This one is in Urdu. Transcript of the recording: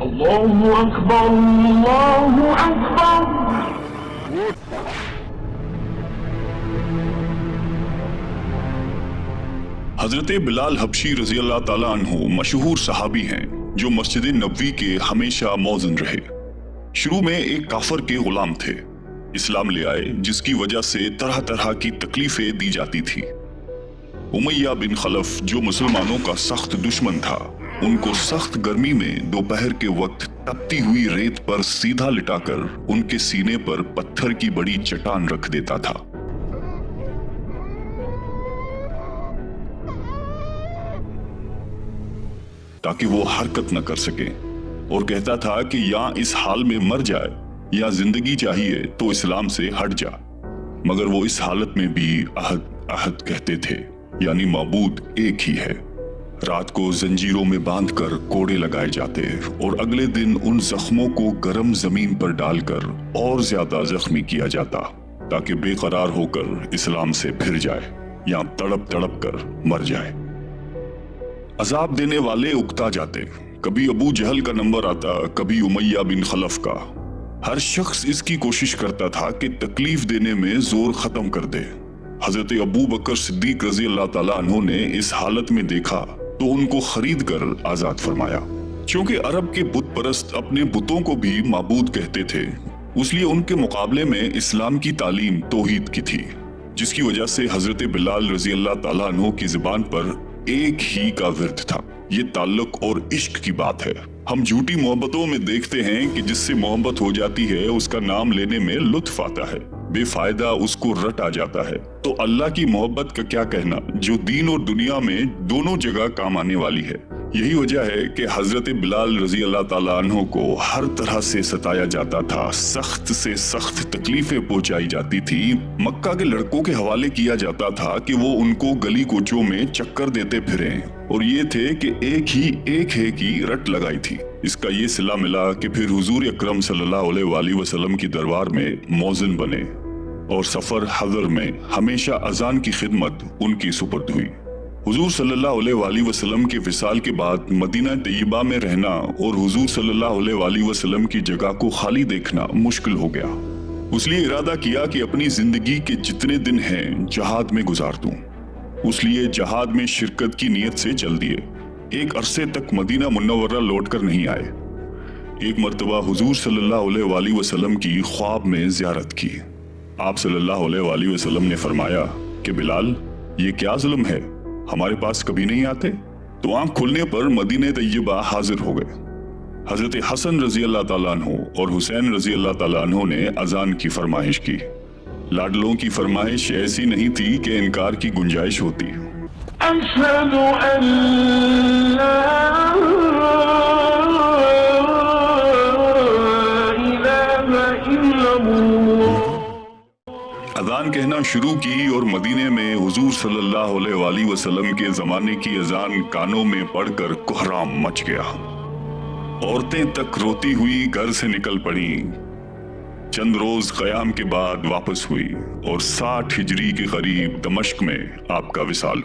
اللہ اکبر اللہ اکبر۔ حضرت بلال حبشی رضی اللہ تعالیٰ عنہ مشہور صحابی ہیں جو مسجد نبوی کے ہمیشہ موذن رہے۔ شروع میں ایک کافر کے غلام تھے، اسلام لے آئے جس کی وجہ سے طرح طرح کی تکلیفیں دی جاتی تھی۔ امیہ بن خلف جو مسلمانوں کا سخت دشمن تھا، ان کو سخت گرمی میں دوپہر کے وقت تپتی ہوئی ریت پر سیدھا لٹا کر ان کے سینے پر پتھر کی بڑی چٹان رکھ دیتا تھا۔ تاکہ وہ حرکت نہ کر سکے، اور کہتا تھا کہ یا اس حال میں مر جائے یا زندگی چاہیے تو اسلام سے ہٹ جا، مگر وہ اس حالت میں بھی احد احد کہتے تھے، یعنی معبود ایک ہی ہے۔ رات کو زنجیروں میں باندھ کر کوڑے لگائے جاتے اور اگلے دن ان زخموں کو گرم زمین پر ڈال کر اور زیادہ زخمی کیا جاتا تاکہ بے قرار ہو کر اسلام سے پھر جائے یا تڑپ تڑپ کر مر جائے۔ عذاب دینے والے اکتا جاتے، کبھی ابو جہل کا نمبر آتا، کبھی امیہ بن خلف کا۔ ہر شخص اس کی کوشش کرتا تھا کہ تکلیف دینے میں زور ختم کر دے۔ حضرت ابو بکر صدیق رضی اللہ تعالیٰ عنہ نے اس حالت میں دیکھا تو ان کو خرید کر آزاد فرمایا۔ چونکہ عرب کے بت پرست اپنے بتوں کو بھی معبود کہتے تھے، اس لیے ان کے مقابلے میں اسلام کی تعلیم توحید کی تھی، جس کی وجہ سے حضرت بلال رضی اللہ تعالیٰ عنہ کی زبان پر ایک ہی کا ورد تھا۔ یہ تعلق اور عشق کی بات ہے۔ ہم جھوٹی محبتوں میں دیکھتے ہیں کہ جس سے محبت ہو جاتی ہے اس کا نام لینے میں لطف آتا ہے، بے فائدہ اس کو رٹ آ جاتا ہے۔ تو اللہ کی محبت کا کیا کہنا جو دین اور دنیا میں دونوں جگہ کام آنے والی ہے۔ یہی وجہ ہے کہ حضرت بلال رضی اللہ تعالیٰ عنہ کو ہر طرح سے ستایا جاتا تھا، سخت سے سخت تکلیفیں پہنچائی جاتی تھی۔ مکہ کے لڑکوں کے حوالے کیا جاتا تھا کہ وہ ان کو گلی کوچوں میں چکر دیتے پھریں، اور یہ تھے کہ ایک ہے کی رٹ لگائی تھی۔ اس کا یہ صلہ ملا کہ پھر حضور اکرم صلی اللہ علیہ وآلہ وسلم کی دربار میں موذن بنے، اور سفر حضر میں ہمیشہ اذان کی خدمت ان کی سپرد ہوئی۔ حضور صلی اللہ علیہ وآلہ وسلم کے وصال کے بعد مدینہ طیبہ میں رہنا اور حضور صلی اللہ علیہ وآلہ وسلم کی جگہ کو خالی دیکھنا مشکل ہو گیا۔ اس لیے ارادہ کیا کہ اپنی زندگی کے جتنے دن ہیں جہاد میں گزار دوں۔ اس لیے جہاد میں شرکت کی نیت سے چل دیے۔ ایک عرصے تک مدینہ منورہ لوٹ کر نہیں آئے۔ ایک مرتبہ حضور صلی اللہ علیہ وآلہ وسلم کی خواب میں زیارت کی۔ آپ صلی اللہ علیہ وآلہ وسلم نے فرمایا کہ بلال، یہ کیا ظلم ہے، ہمارے پاس کبھی نہیں آتے؟ تو آنکھ کھلنے پر مدینہ طیبہ حاضر ہو گئے۔ حضرت حسن رضی اللہ تعالیٰ عنہ اور حسین رضی اللہ تعالیٰ عنہ نے اذان کی فرمائش کی۔ لاڈلوں کی فرمائش ایسی نہیں تھی کہ انکار کی گنجائش ہوتی۔ اشہد ان لا الہ الا اللہ۔ اذان کہنا شروع کی اور مدینے میں حضور صلی اللہ علیہ وآلہ وسلم کے زمانے کی اذان کانوں میں پڑھ کر کوہرام مچ گیا۔ عورتیں تک روتی ہوئی گھر سے نکل پڑیں۔ چند روز قیام کے بعد واپس ہوئی اور 60 ہجری کے قریب دمشق میں آپ کا وصال